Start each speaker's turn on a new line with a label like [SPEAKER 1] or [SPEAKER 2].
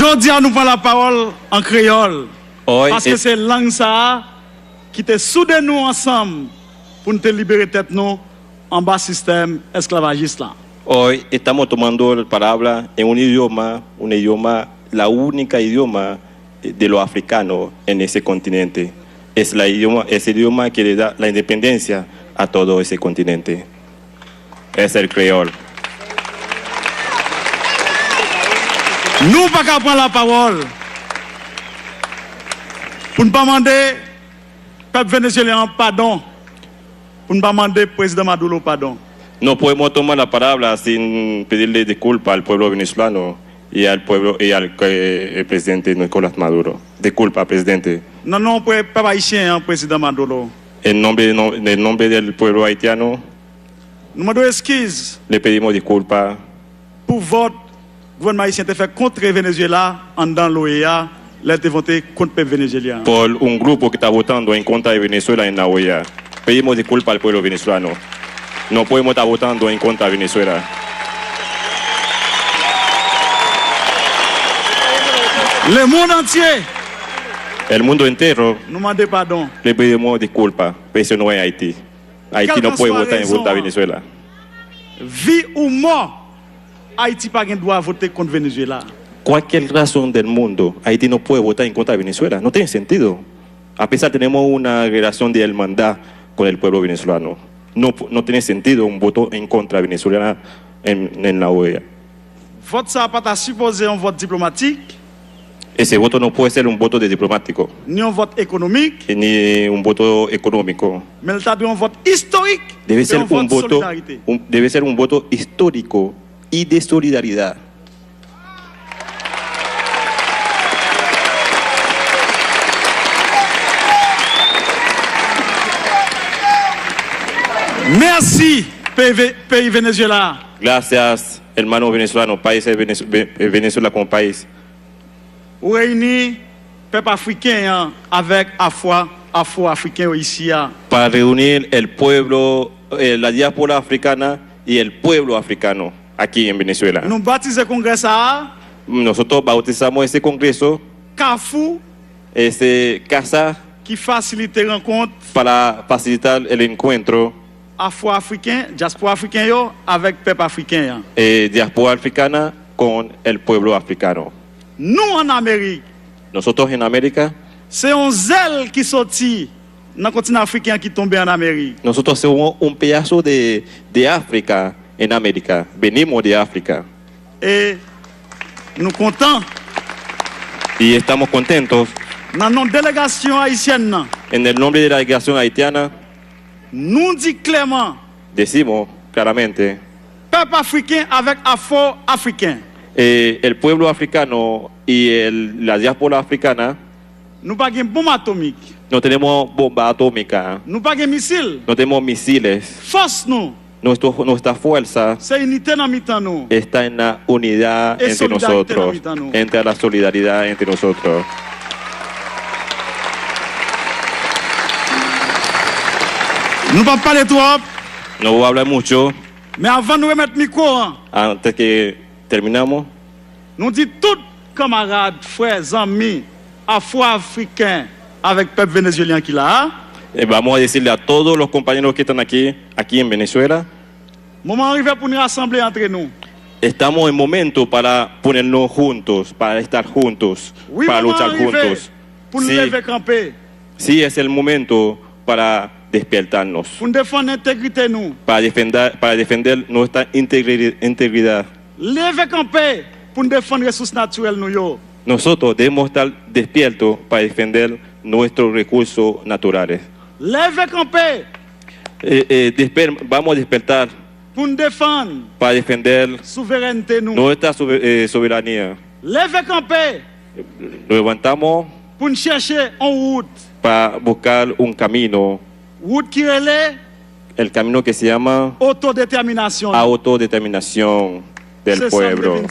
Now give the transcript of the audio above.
[SPEAKER 1] Jodi nous prend la parole en créole. Parce que c'est langue ça qui te soudé nous ensemble pour nous libérer tête nous en bas système esclavagiste là.
[SPEAKER 2] Hoy estamos tomando la palabra en un idioma, la única idioma de los africanos en ese continente. Es el idioma que le da la independencia a todo ese continente. Es el creol.
[SPEAKER 1] Nous pas qu'à prendre la parole pour ne pas demander peuple vénézuélien pardon, pour ne pas demander président Maduro pardon.
[SPEAKER 2] No podemos tomar la palabra sin pedirle disculpas al pueblo venezolano y al pueblo y al el presidente Nicolás Maduro. Disculpa, presidente.
[SPEAKER 1] Non, peuple haïtien, président Maduro.
[SPEAKER 2] En nombre del pueblo haitiano,
[SPEAKER 1] nous demandons excuses.
[SPEAKER 2] Le pedimos disculpas
[SPEAKER 1] pour votre gouvernement haïtien te fait contre Venezuela en dans l'OEA, là te voté contre le vénézuélien.
[SPEAKER 2] Por un grupo que está votando en contra de Venezuela en la OEA. Pedimos disculpas al pueblo venezolano. No podemos estar votando en contra de Venezuela.
[SPEAKER 1] Le monde entier.
[SPEAKER 2] El mundo entero.
[SPEAKER 1] Nous demandons pardon.
[SPEAKER 2] Le pedimos disculpas, pero eso no es Haití. Haití no puede votar en contra de Venezuela.
[SPEAKER 1] Vie ou mort, Haití pas doit voter contre Venezuela.
[SPEAKER 2] Cualquier razón del mundo, Haití no puede votar en contra de Venezuela. No tiene sentido. A pesar tenemos una relación de hermandad con el pueblo venezolano. No tiene sentido un voto en contra de Venezuela en la OEA.
[SPEAKER 1] Vote ça pas supposé un vote diplomatique.
[SPEAKER 2] Ese voto no puede ser un voto de diplomático.
[SPEAKER 1] Ni un vote économique.
[SPEAKER 2] Ni un voto económico.
[SPEAKER 1] Mais il un vote historique.
[SPEAKER 2] Debe ser un voto histórico y de solidaridad.
[SPEAKER 1] Merci, pays Venezuela.
[SPEAKER 2] Gracias, hermano venezolano, país de Venezuela como país.
[SPEAKER 1] Réunir peuple africain avec afro-africain ici.
[SPEAKER 2] Para reunir el pueblo, la diáspora africana y el pueblo africano aquí en Venezuela.
[SPEAKER 1] Nous baptisons congrès ça.
[SPEAKER 2] Nosotros bautizamos ese congreso.
[SPEAKER 1] CAFU.
[SPEAKER 2] Ese casa.
[SPEAKER 1] Qui facilite rencontre.
[SPEAKER 2] Para facilitar el encuentro.
[SPEAKER 1] Afro-africain, diaspora africain yo avec peuple africain.
[SPEAKER 2] Diaspora africana con el pueblo africano.
[SPEAKER 1] Nous en Amérique.
[SPEAKER 2] Nosotros en América.
[SPEAKER 1] C'est un zèle qui sorti dans le continent africain qui tombe en Amérique.
[SPEAKER 2] Nosotros somos un pedazo de África en América. Venimos de África.
[SPEAKER 1] Et nous contents.
[SPEAKER 2] Y estamos contentos.
[SPEAKER 1] Dans notre délégation haïtienne.
[SPEAKER 2] En el nombre de la delegación haitiana.
[SPEAKER 1] Nous dit clairement.
[SPEAKER 2] Decimos claramente.
[SPEAKER 1] Peuple africain avec afro-africain.
[SPEAKER 2] El pueblo africano y la diáspora africana.
[SPEAKER 1] Nous pas une bombe atomique.
[SPEAKER 2] No tenemos bomba atómica.
[SPEAKER 1] Nous pas un missile.
[SPEAKER 2] No tenemos misiles.
[SPEAKER 1] Force nous.
[SPEAKER 2] Nuestra fuerza está en la unidad entre nosotros, entre la solidaridad entre nosotros.
[SPEAKER 1] No vamos a parler trop.
[SPEAKER 2] No voy a hablar mucho.
[SPEAKER 1] Mais avant de remettre le micro,
[SPEAKER 2] antes que terminamos,
[SPEAKER 1] nous disons tous camarades, frères, amis, afro-africains avec le peuple vénézuélien qui l'a.
[SPEAKER 2] Vamos a decirle a todos los compañeros que están aquí en Venezuela.
[SPEAKER 1] Moment arrivé pour nous rassembler entre nous.
[SPEAKER 2] Estamos en momento para ponernos juntos, para estar juntos,
[SPEAKER 1] oui,
[SPEAKER 2] para luchar juntos.
[SPEAKER 1] Pour nous lever camper.
[SPEAKER 2] Sí, es el momento para despertarnos.
[SPEAKER 1] Pour défendre l'intégrité nous.
[SPEAKER 2] Para defender nuestra integridad.
[SPEAKER 1] Lever camper pour défendre les ressources naturelles nous yo.
[SPEAKER 2] Nosotros debemos estar despiertos para defender nuestros recursos naturales.
[SPEAKER 1] Lever camper.
[SPEAKER 2] Vamos a despertar para defender nuestra soberanía.
[SPEAKER 1] Lever camper.
[SPEAKER 2] Nos levantamos para buscar un camino. El camino que se llama autodeterminación del pueblo.